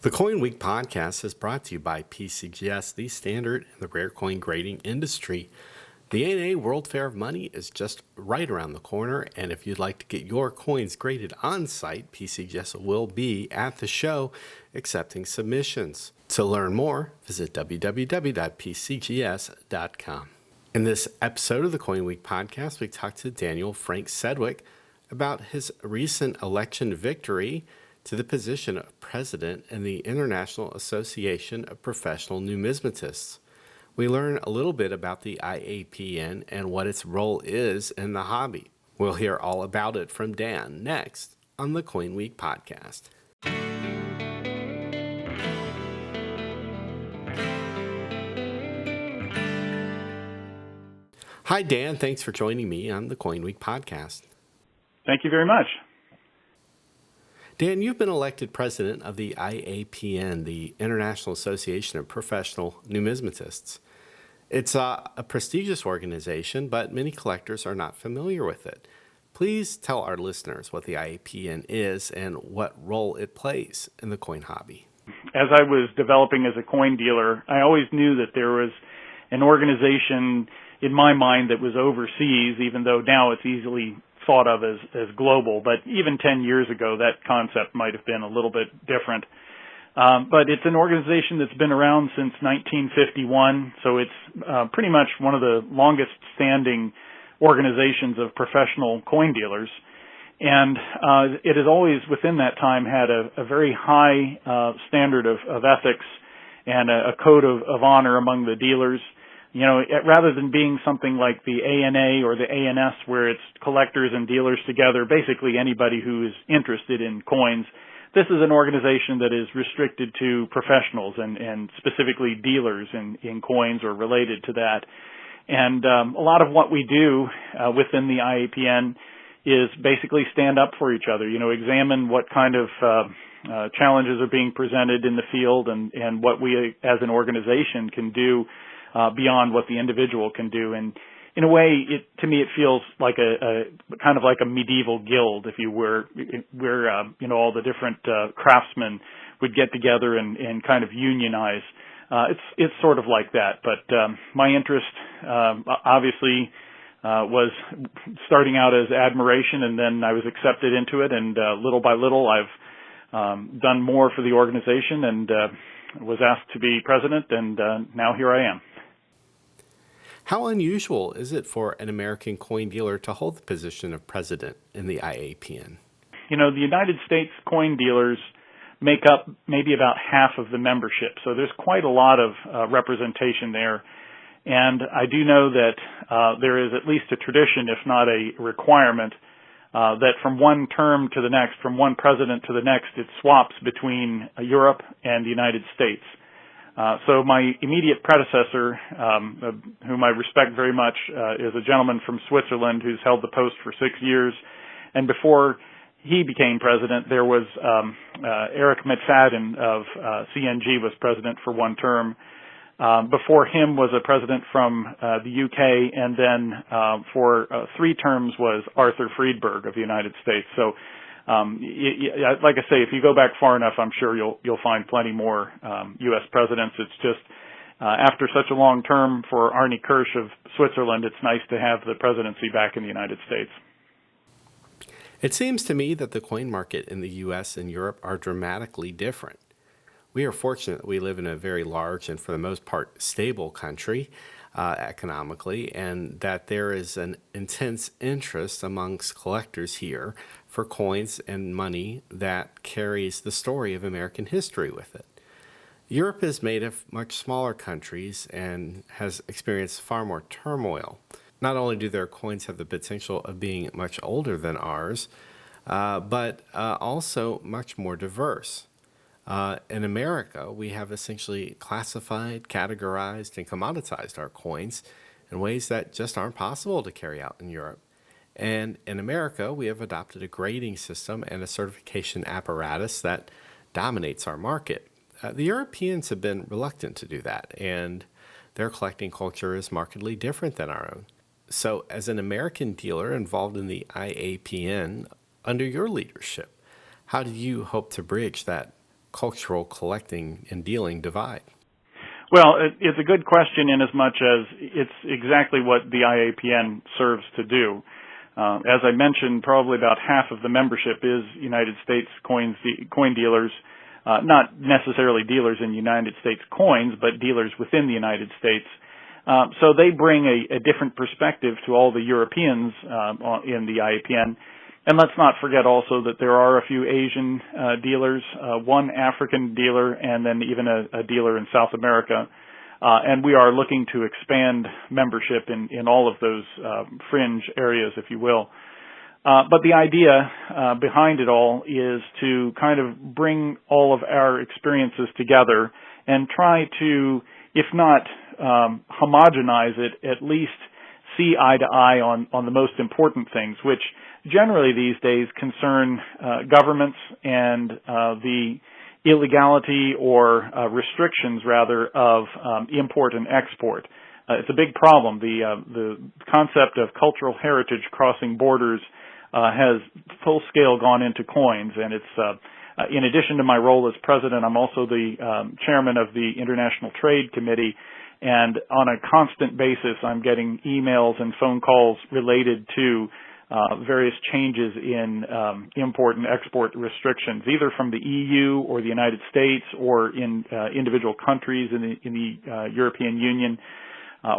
The CoinWeek podcast is brought to you by PCGS, the standard in the rare coin grading industry. The ANA World Fair of Money is just right around the corner, and if you'd like to get your coins graded on site, PCGS will be at the show accepting submissions. To learn more, visit www.pcgs.com. In this episode of the CoinWeek podcast, we talked to Daniel Frank Sedwick about his recent election victory to the position of president in the International Association of Professional Numismatists. We learn a little bit about the IAPN and what its role is in the hobby. We'll hear all about it from Dan next on the CoinWeek podcast. Hi, Dan. Thanks for joining me on the CoinWeek podcast. Thank you very much. Dan, you've been elected president of the IAPN, the International Association of Professional Numismatists. It's a prestigious organization, but many collectors are not familiar with it. Please tell our listeners what the IAPN is and what role it plays in the coin hobby. As I was developing as a coin dealer, I always knew that there was an organization in my mind that was overseas, even though now it's easily thought of as global, but even 10 years ago that concept might have been a little bit different. But it's an organization that's been around since 1951, so it's pretty much one of the longest standing organizations of professional coin dealers. And it has always, within that time, had a very high standard of ethics and a code of honor among the dealers. You know, rather than being something like the ANA or the ANS where it's collectors and dealers together, basically anybody who is interested in coins, this is an organization that is restricted to professionals and specifically dealers in coins or related to that. And a lot of what we do within the IAPN is basically stand up for each other, examine what kind of challenges are being presented in the field and what we as an organization can do beyond what the individual can do. And in a way, to me, it feels like a kind of like a medieval guild, if you were, where all the different craftsmen would get together and kind of unionize. It's sort of like that. But my interest, obviously, was starting out as admiration, and then I was accepted into it. And little by little, I've done more for the organization and was asked to be president, and now here I am. How unusual is it for an American coin dealer to hold the position of president in the IAPN? The United States coin dealers make up maybe about half of the membership, so there's quite a lot of representation there. And I do know that there is at least a tradition, if not a requirement, that from one term to the next, from one president to the next, it swaps between Europe and the United States. So my immediate predecessor, whom I respect very much, is a gentleman from Switzerland who's held the post for 6 years. And before he became president, there was Eric McFadden of CNG was president for one term. Before him was a president from the UK, and then for 3 terms was Arthur Friedberg of the United States. So like I say, if you go back far enough, I'm sure you'll find plenty more U.S. presidents. It's just after such a long term for Arnie Kirsch of Switzerland, it's nice to have the presidency back in the United States. It seems to me that the coin market in the U.S. and Europe are dramatically different. We are fortunate that we live in a very large and for the most part stable country economically, and that there is an intense interest amongst collectors here for coins and money that carries the story of American history with it. Europe is made of much smaller countries and has experienced far more turmoil. Not only do their coins have the potential of being much older than ours, but also much more diverse. In America, we have essentially classified, categorized, and commoditized our coins in ways that just aren't possible to carry out in Europe. And in America, we have adopted a grading system and a certification apparatus that dominates our market. The Europeans have been reluctant to do that, and their collecting culture is markedly different than our own. So as an American dealer involved in the IAPN, under your leadership, how do you hope to bridge that cultural collecting and dealing divide? Well, it's a good question in as much as it's exactly what the IAPN serves to do. As I mentioned, probably about half of the membership is United States coin dealers, not necessarily dealers in United States coins, but dealers within the United States. So they bring a different perspective to all the Europeans in the IAPN. And let's not forget also that there are a few Asian dealers, one African dealer, and then even a dealer in South America. And we are looking to expand membership in all of those fringe areas, if you will. But the idea behind it all is to kind of bring all of our experiences together and try to, if not homogenize it, at least see eye to eye on the most important things, which generally these days concern governments and the illegality or restrictions, rather, of import and export. It's a big problem. The concept of cultural heritage crossing borders has full scale gone into coins, and it's in addition to my role as president, I'm also the chairman of the International Trade Committee, and on a constant basis I'm getting emails and phone calls related to various changes in import and export restrictions, either from the EU or the United States or in individual countries in the European Union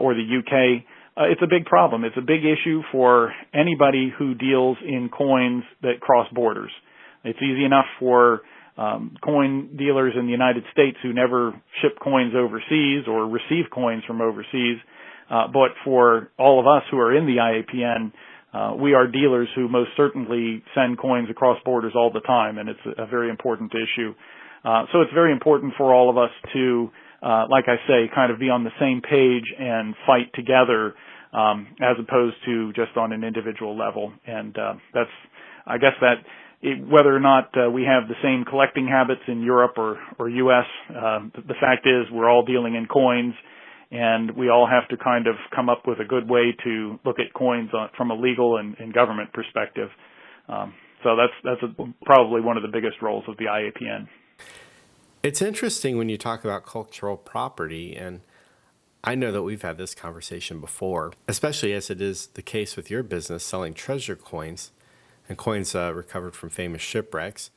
or the UK. It's a big problem. It's a big issue for anybody who deals in coins that cross borders. It's easy enough for coin dealers in the United States who never ship coins overseas or receive coins from overseas, but for all of us who are in the IAPN, we are dealers who most certainly send coins across borders all the time, and it's a very important issue. So it's very important for all of us to, like I say, kind of be on the same page and fight together as opposed to just on an individual level. And that's, I guess that whether or not we have the same collecting habits in Europe or U.S., the fact is we're all dealing in coins, and we all have to kind of come up with a good way to look at coins from a legal and government perspective. So that's probably one of the biggest roles of the IAPN. It's interesting when you talk about cultural property, and I know that we've had this conversation before, especially as it is the case with your business selling treasure coins and coins recovered from famous shipwrecks,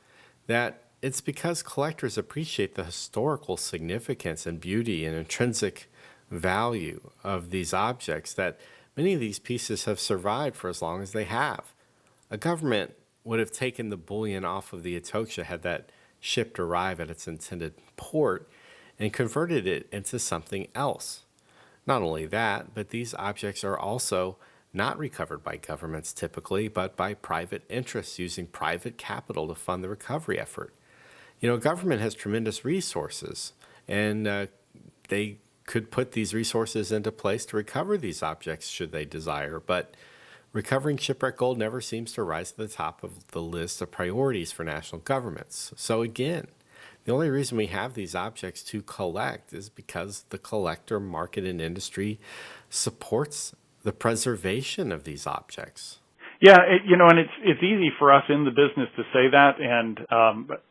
that it's because collectors appreciate the historical significance and beauty and intrinsic value of these objects that many of these pieces have survived for as long as they have. A government would have taken the bullion off of the Atocha had that ship arrive at its intended port and converted it into something else. Not only that, but these objects are also not recovered by governments typically, but by private interests using private capital to fund the recovery effort. You know, government has tremendous resources, and they could put these resources into place to recover these objects should they desire, but recovering shipwreck gold never seems to rise to the top of the list of priorities for national governments. So again, the only reason we have these objects to collect is because the collector market and industry supports the preservation of these objects. Yeah, and it's easy for us in the business to say that, and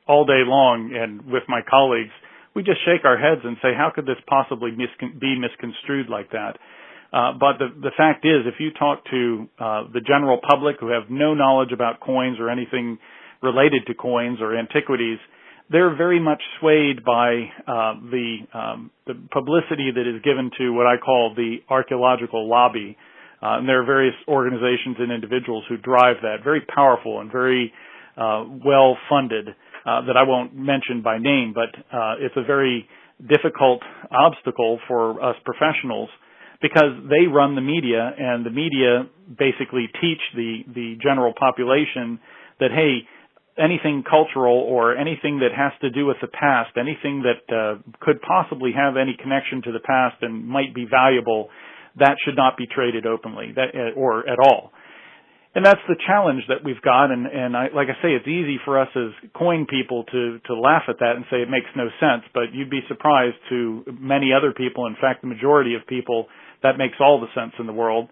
all day long, and with my colleagues, we just shake our heads and say, how could this possibly be misconstrued like that? But the fact is, if you talk to the general public who have no knowledge about coins or anything related to coins or antiquities, they're very much swayed by the publicity that is given to what I call the archaeological lobby. And there are various organizations and individuals who drive that, very powerful and very well-funded, that I won't mention by name, but it's a very difficult obstacle for us professionals because they run the media, and the media basically teach the general population that, hey, anything cultural or anything that has to do with the past, anything that could possibly have any connection to the past and might be valuable, that should not be traded openly or at all. And that's the challenge that we've got, and like I say, it's easy for us as coin people to laugh at that and say it makes no sense, but you'd be surprised to many other people, in fact the majority of people, that makes all the sense in the world.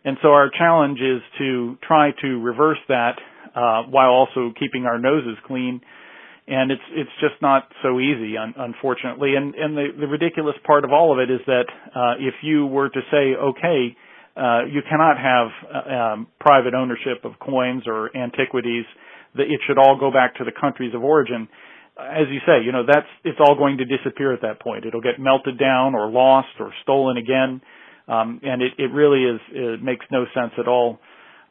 And so our challenge is to try to reverse that while also keeping our noses clean And it's just not so easy, unfortunately. And the ridiculous part of all of it is that if you were to say, okay, you cannot have private ownership of coins or antiquities, that it should all go back to the countries of origin. As you say, it's all going to disappear at that point. It'll get melted down or lost or stolen again, and it really it makes no sense at all.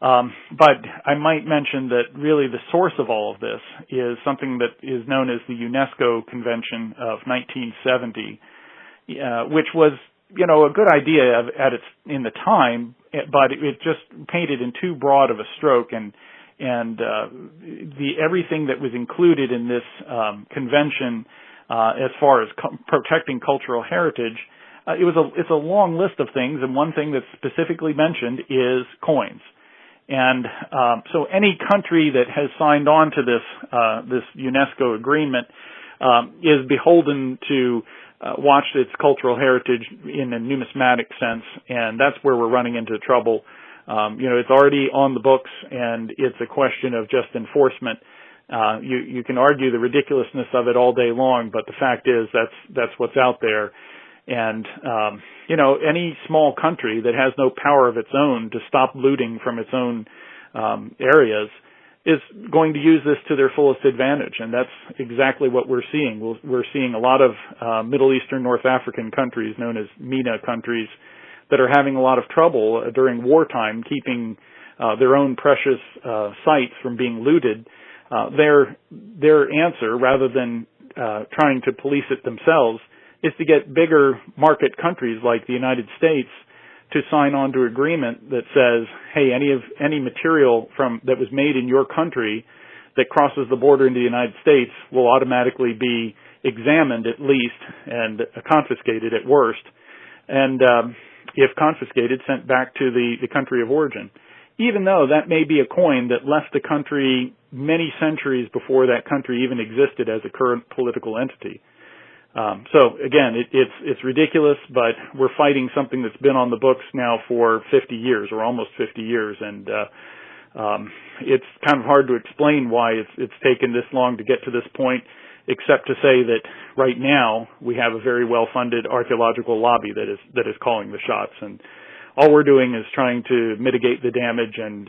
But I might mention that really the source of all of this is something that is known as the UNESCO Convention of 1970, which was, a good idea in the time, but it just painted in too broad of a stroke, and everything that was included in this convention as far as protecting cultural heritage, it's a long list of things, and one thing that's specifically mentioned is coins. And so any country that has signed on to this UNESCO agreement is beholden to watch its cultural heritage in a numismatic sense, and that's where we're running into trouble. It's already on the books, and it's a question of just enforcement. You can argue the ridiculousness of it all day long, but the fact is that's what's out there. And, any small country that has no power of its own to stop looting from its own areas is going to use this to their fullest advantage. And that's exactly what we're seeing. We're seeing a lot of Middle Eastern, North African countries known as MENA countries that are having a lot of trouble during wartime keeping their own precious sites from being looted. Their answer, rather than trying to police it themselves, is to get bigger market countries like the United States to sign on to an agreement that says, hey, any material that was made in your country that crosses the border into the United States will automatically be examined at least and confiscated at worst, and if confiscated, sent back to the country of origin. Even though that may be a coin that left the country many centuries before that country even existed as a current political entity. So again, it's ridiculous, but we're fighting something that's been on the books now for 50 years or almost 50 years, and it's kind of hard to explain why it's taken this long to get to this point, except to say that right now we have a very well-funded archaeological lobby that is calling the shots, and all we're doing is trying to mitigate the damage and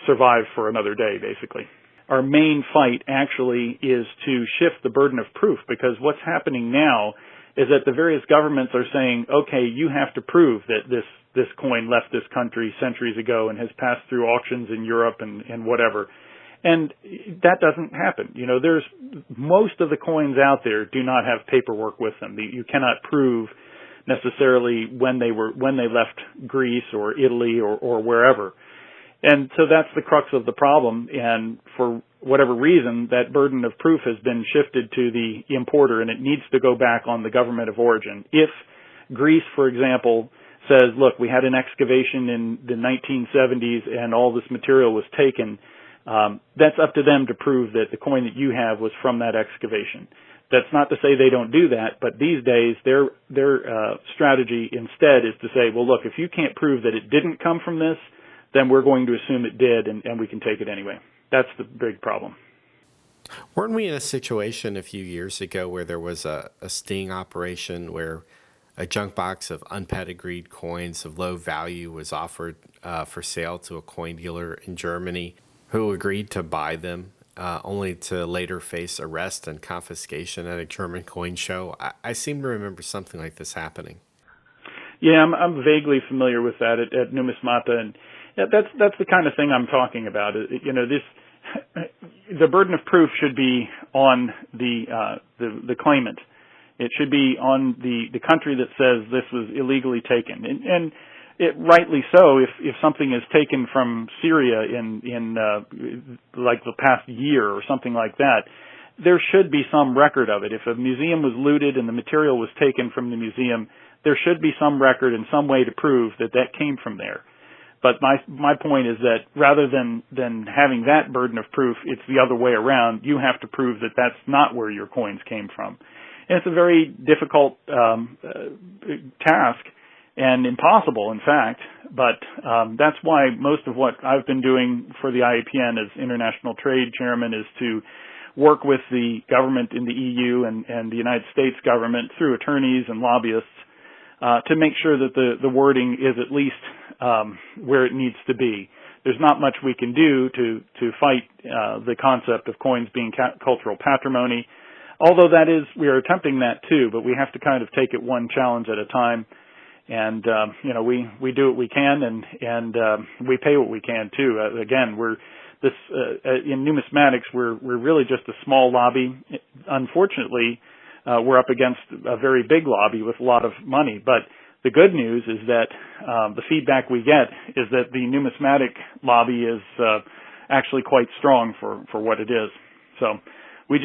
survive for another day, basically. Our main fight actually is to shift the burden of proof, because what's happening now is that the various governments are saying, okay, you have to prove that this coin left this country centuries ago and has passed through auctions in Europe and whatever. And that doesn't happen. There's most of the coins out there do not have paperwork with them. You cannot prove necessarily when they left Greece or Italy or wherever. And so that's the crux of the problem, and for whatever reason, that burden of proof has been shifted to the importer, and it needs to go back on the government of origin. If Greece, for example, says, look, we had an excavation in the 1970s and all this material was taken, that's up to them to prove that the coin that you have was from that excavation. That's not to say they don't do that, but these days their strategy instead is to say, well, look, if you can't prove that it didn't come from this, then we're going to assume it did, and we can take it anyway. That's the big problem. Weren't we in a situation a few years ago where there was a sting operation where a junk box of unpedigreed coins of low value was offered for sale to a coin dealer in Germany who agreed to buy them, only to later face arrest and confiscation at a German coin show? I seem to remember something like this happening. Yeah, I'm vaguely familiar with that at Numismata, and yeah, that's the kind of thing I'm talking about. The burden of proof should be on the claimant. It should be on the country that says this was illegally taken, and it rightly so. If something is taken from Syria in like the past year or something like that, there should be some record of it. If a museum was looted and the material was taken from the museum, there should be some record and some way to prove that came from there. But my point is that rather than having that burden of proof, it's the other way around. You have to prove that that's not where your coins came from. And it's a very difficult task, and impossible, in fact. But that's why most of what I've been doing for the IAPN as International Trade Chairman is to work with the government in the EU and the United States government through attorneys and lobbyists to make sure that the wording is at least where it needs to be. There's not much we can do to fight the concept of coins being cultural patrimony, although we are attempting that too, but we have to kind of take it one challenge at a time. And we do what we can, and we pay what we can too. Again, in numismatics, we're really just a small lobby. Unfortunately, we're up against a very big lobby with a lot of money. But the good news is that the feedback we get is that the numismatic lobby is actually quite strong for what it is. So we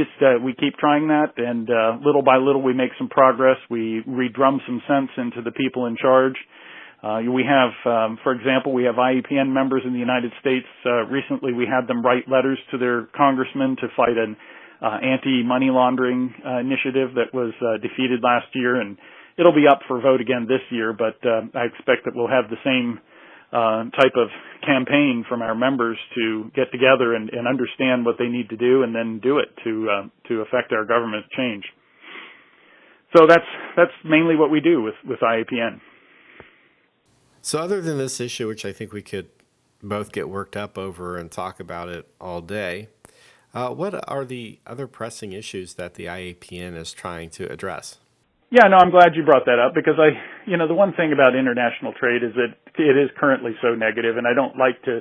keep trying that, and little by little we make some progress. We redrum some sense into the people in charge. We have, for example, we have IAPN members in the United States. Recently we had them write letters to their congressman to fight an anti-money laundering initiative that was defeated last year, and it'll be up for vote again this year, but I expect that we'll have the same type of campaign from our members to get together and understand what they need to do and then do it to affect our government change. So that's mainly what we do with IAPN. So other than this issue, which I think we could both get worked up over and talk about it all day, what are the other pressing issues that the IAPN is trying to address? Yeah, no, I'm glad you brought that up because the one thing about international trade is that it is currently so negative, and I don't like to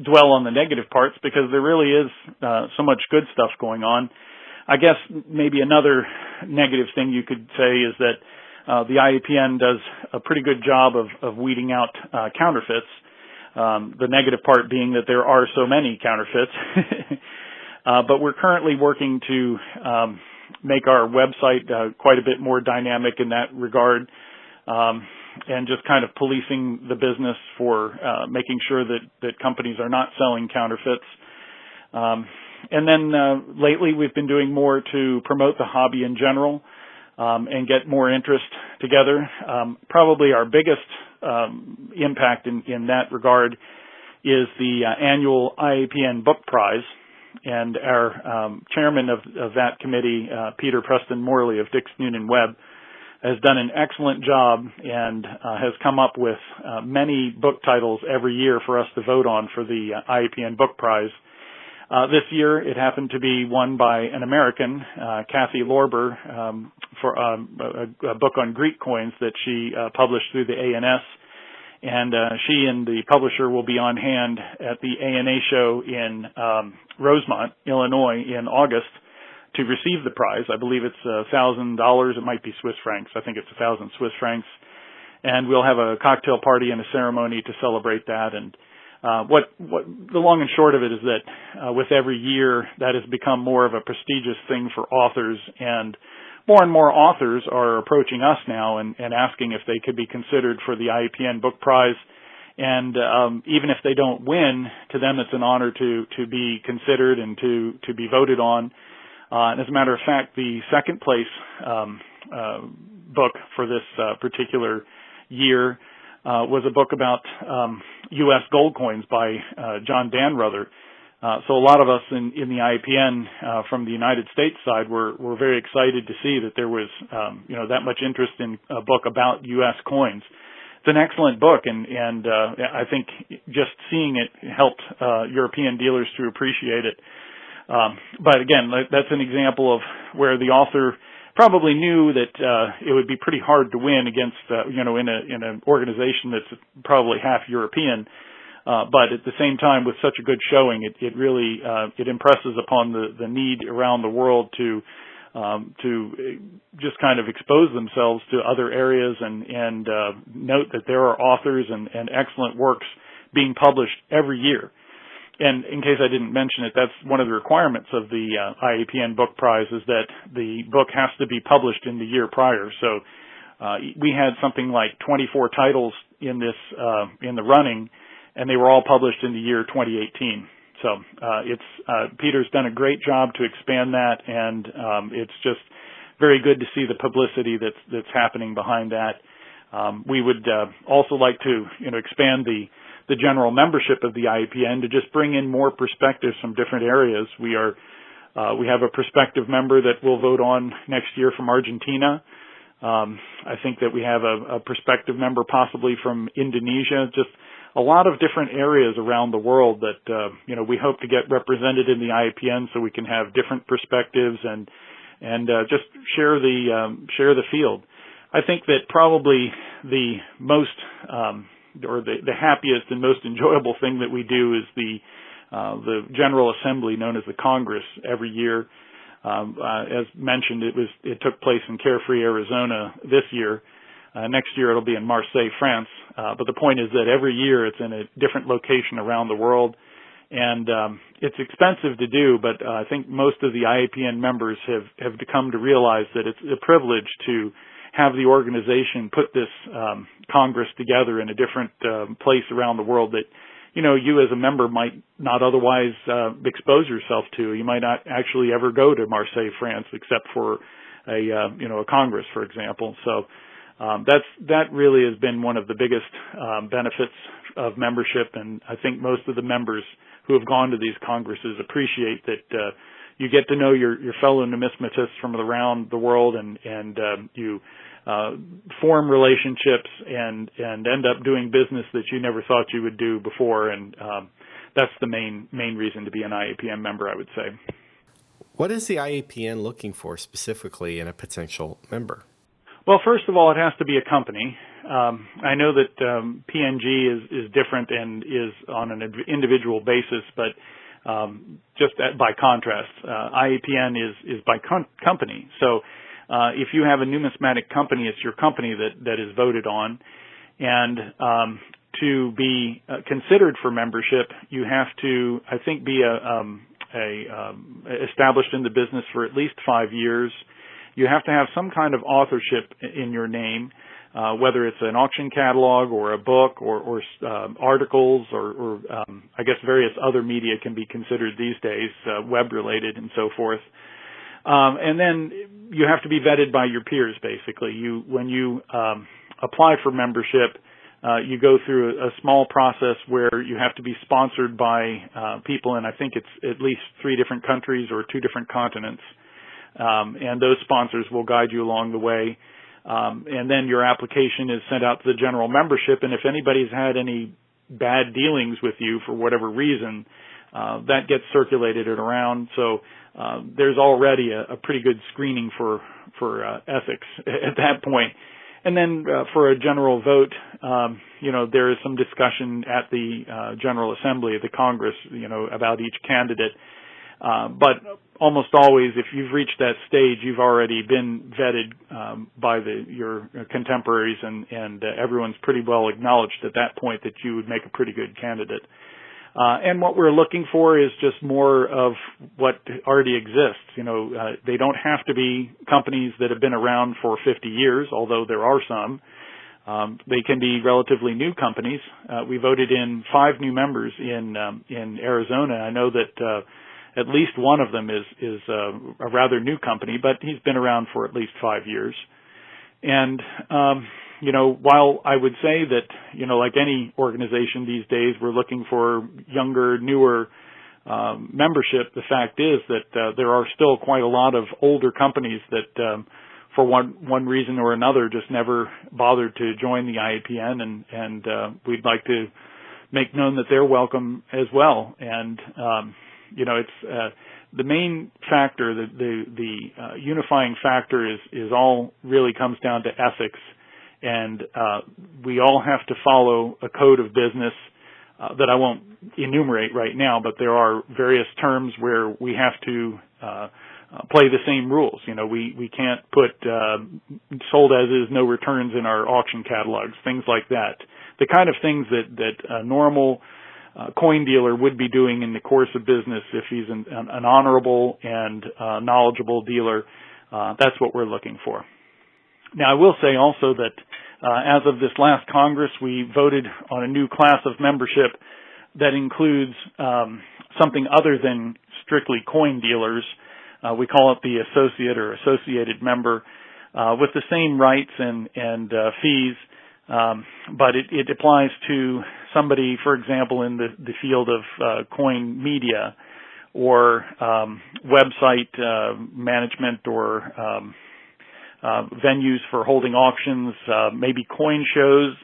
dwell on the negative parts because there really is so much good stuff going on. I guess maybe another negative thing you could say is that the IAPN does a pretty good job of weeding out counterfeits. The negative part being that there are so many counterfeits. But we're currently working to make our website quite a bit more dynamic in that regard, and just kind of policing the business for making sure that companies are not selling counterfeits. And then lately we've been doing more to promote the hobby in general and get more interest together. Probably our biggest impact in that regard is the annual IAPN Book Prize. And our chairman of that committee, Peter Preston Morley of Dix Noonan Webb, has done an excellent job and has come up with many book titles every year for us to vote on for the IAPN Book Prize. This year it happened to be won by an American, Kathy Lorber, for a book on Greek coins that she published through the ANS. And she and the publisher will be on hand at the ANA show in Rosemont, Illinois in August to receive the prize. I believe it's $1,000. It might be Swiss francs. I think it's 1,000 Swiss francs. And we'll have a cocktail party and a ceremony to celebrate that. And what the long and short of it is that with every year that has become more of a prestigious thing for authors, and more authors are approaching us now and asking if they could be considered for the IAPN Book Prize. And even if they don't win, to them it's an honor to be considered and to be voted on. And as a matter of fact, the second place book for this particular year was a book about U.S. gold coins by John Danruther. So a lot of us in the IAPN from the United States side were very excited to see that there was that much interest in a book about U.S. coins. It's an excellent book, and I think just seeing it helped European dealers to appreciate it. But again, that's an example of where the author probably knew that it would be pretty hard to win against in an organization that's probably half European. But at the same time, with such a good showing, it really it impresses upon the need around the world to just kind of expose themselves to other areas and note that there are authors and excellent works being published every year. And in case I didn't mention it, that's one of the requirements of the IAPN Book Prize is that the book has to be published in the year prior. So we had something like 24 titles in the running, and they were all published in the year 2018. So Peter's done a great job to expand that, and it's just very good to see the publicity that's happening behind that. We would also like to expand the general membership of the IAPN to just bring in more perspectives from different areas. We are We have a prospective member that we'll vote on next year from Argentina. I think that we have a prospective member possibly from Indonesia. Just a lot of different areas around the world that we hope to get represented in the IAPN, so we can have different perspectives and just share the field. I think that probably the most or the happiest and most enjoyable thing that we do is the General Assembly, known as the Congress, every year. As mentioned, it took place in Carefree, Arizona this year. Next year it'll be in Marseille, France. But the point is that every year it's in a different location around the world, and it's expensive to do. But I think most of the IAPN members have come to realize that it's a privilege to have the organization put this Congress together in a different place around the world that you as a member might not otherwise expose yourself to. You might not actually ever go to Marseille, France, except for a Congress, for example. So that really has been one of the biggest benefits of membership, and I think most of the members who have gone to these congresses appreciate that you get to know your fellow numismatists from around the world, and you form relationships and end up doing business that you never thought you would do before, and that's the main reason to be an IAPN member, I would say. What is the IAPN looking for specifically in a potential member? Well, first of all, it has to be a company. I know that PNG is different and is on an individual basis, but just by contrast, IAPN is by company. So if you have a numismatic company, it's your company that is voted on. And to be considered for membership, you have to, I think, be established in the business for at least 5 years. You have to have some kind of authorship in your name, whether it's an auction catalog or a book or articles or I guess various other media can be considered these days, web-related and so forth. And then you have to be vetted by your peers, basically. When you apply for membership, you go through a small process where you have to be sponsored by people in, I think it's at least 3 different countries or 2 different continents. And those sponsors will guide you along the way. And then your application is sent out to the general membership, and if anybody's had any bad dealings with you for whatever reason, that gets circulated around. So there's already a pretty good screening for ethics at that point. And then for a general vote, there is some discussion at the General Assembly of the Congress, about each candidate. But almost always, if you've reached that stage, you've already been vetted by your contemporaries, and everyone's pretty well acknowledged at that point that you would make a pretty good candidate. And what we're looking for is just more of what already exists. They don't have to be companies that have been around for 50 years, although there are some. They can be relatively new companies. We voted in 5 new members in Arizona. I know that at least one of them is a rather new company, but he's been around for at least 5 years. And while I would say that, like any organization these days, we're looking for younger, newer membership, the fact is that there are still quite a lot of older companies that for one reason or another just never bothered to join the IAPN, and we'd like to make known that they're welcome as well. And it's the main factor, the unifying factor is all really comes down to ethics. And we all have to follow a code of business that I won't enumerate right now, but there are various terms where we have to play the same rules. We can't put sold as is, no returns in our auction catalogs, things like that. The kind of things that a normal coin dealer would be doing in the course of business if he's an honorable and knowledgeable dealer. That's what we're looking for. Now, I will say also that as of this last Congress, we voted on a new class of membership that includes something other than strictly coin dealers. We call it the associate or associated member with the same rights and fees, but it applies to somebody, for example, in the field of coin media or website management, or venues for holding auctions, maybe coin shows.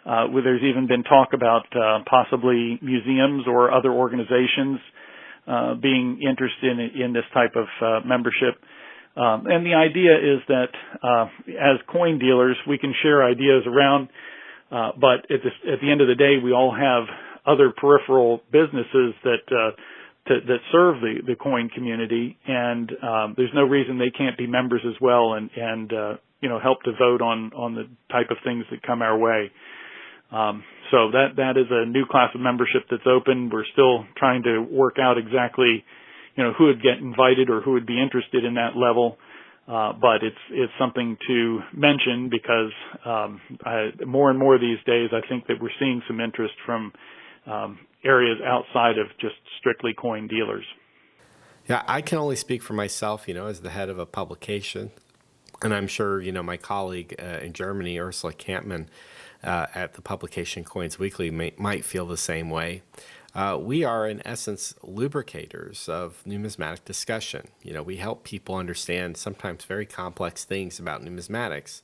Where there's even been talk about possibly museums or other organizations being interested in this type of membership. And the idea is that as coin dealers, we can share ideas around, but at the end of the day, we all have other peripheral businesses that serve the coin community, and there's no reason they can't be members as well, and help to vote on the type of things that come our way. So that is a new class of membership that's open. We're still trying to work out exactly, who would get invited or who would be interested in that level. But it's something to mention because more and more these days, I think that we're seeing some interest from areas outside of just strictly coin dealers. Yeah, I can only speak for myself, as the head of a publication. And I'm sure, my colleague in Germany, Ursula Kampmann, at the publication Coins Weekly might feel the same way. We are, in essence, lubricators of numismatic discussion. We help people understand sometimes very complex things about numismatics.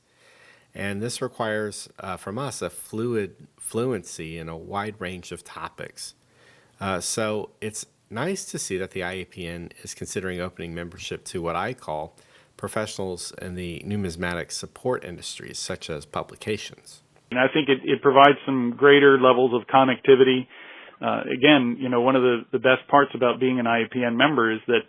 And this requires from us a fluency in a wide range of topics. So it's nice to see that the IAPN is considering opening membership to what I call professionals in the numismatic support industries, such as publications. And I think it provides some greater levels of connectivity. Again, one of the best parts about being an IAPN member is that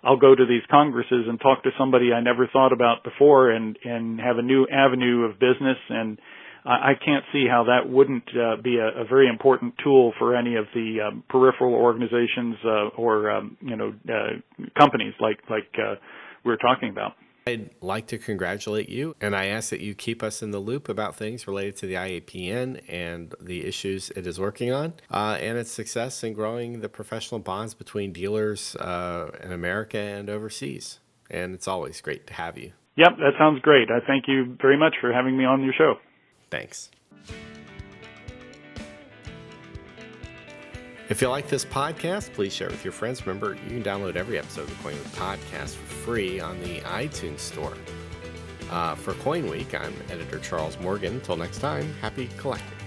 I'll go to these congresses and talk to somebody I never thought about before and have a new avenue of business. And I can't see how that wouldn't be a very important tool for any of the peripheral organizations or companies like we're talking about. I'd like to congratulate you, and I ask that you keep us in the loop about things related to the IAPN and the issues it is working on, and its success in growing the professional bonds between dealers in America and overseas. And it's always great to have you. Yep, that sounds great. I thank you very much for having me on your show. Thanks. If you like this podcast, please share it with your friends. Remember, you can download every episode of the CoinWeek podcast for free on the iTunes store. For CoinWeek, I'm editor Charles Morgan. Until next time, happy collecting.